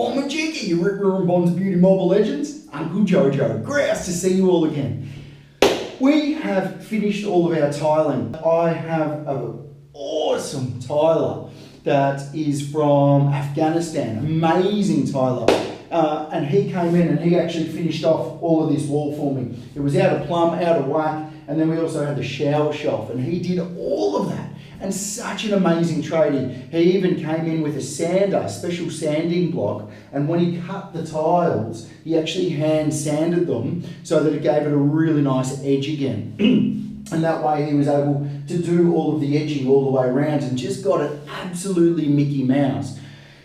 Wamajiki, Rick and Bond's Beauty Mobile Legends, Uncle Jojo. Grouse to see you all again. We have finished all of our tiling. I have an awesome tiler that is from Afghanistan, amazing tiler. And he came in and he actually finished off all of this wall for me. It was out of plumb, out of whack, and then we also had the shower shelf, and he did all of that. And such an amazing tradie. He even came in with a sander, special sanding block, and when he cut the tiles, he actually hand sanded them so that it gave it a really nice edge again. And that way he was able to do all of the edging all the way around and just got it absolutely Mickey Mouse.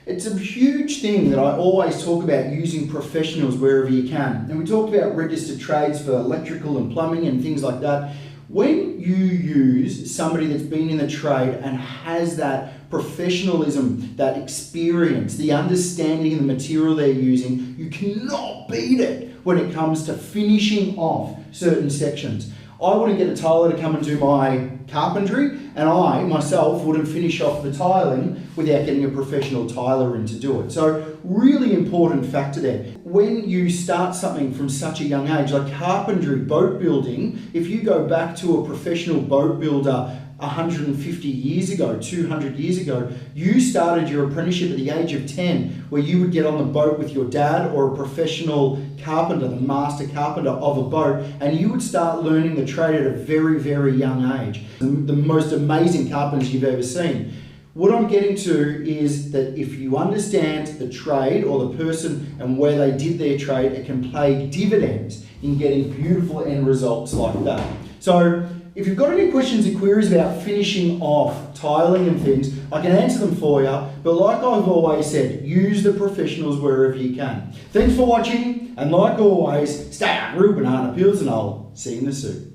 It's a huge thing that I always talk about, using professionals wherever you can. And we talked about registered trades for electrical and plumbing and things like that. When you use somebody that's been in the trade and has that professionalism, that experience, the understanding of the material they're using, you cannot beat it when it comes to finishing off certain sections. I wouldn't get a tiler to come and do my carpentry, and I myself wouldn't finish off the tiling without getting a professional tiler in to do it. So really important factor there. When you start something from such a young age, like carpentry, boat building, if you go back to a professional boat builder 150 years ago, 200 years ago, you started your apprenticeship at the age of 10, where you would get on the boat with your dad or a professional carpenter, the master carpenter of a boat, and you would start learning the trade at a very, very young age. The most amazing carpenters you've ever seen. What I'm getting to is that if you understand the trade or the person and where they did their trade, it can pay dividends in getting beautiful end results like that. So if you've got any questions or queries about finishing off tiling and things, I can answer them for you. But like I've always said, use the professionals wherever you can. Thanks for watching, and like always, stay hungry, banana peels, and I'll see you in the soup.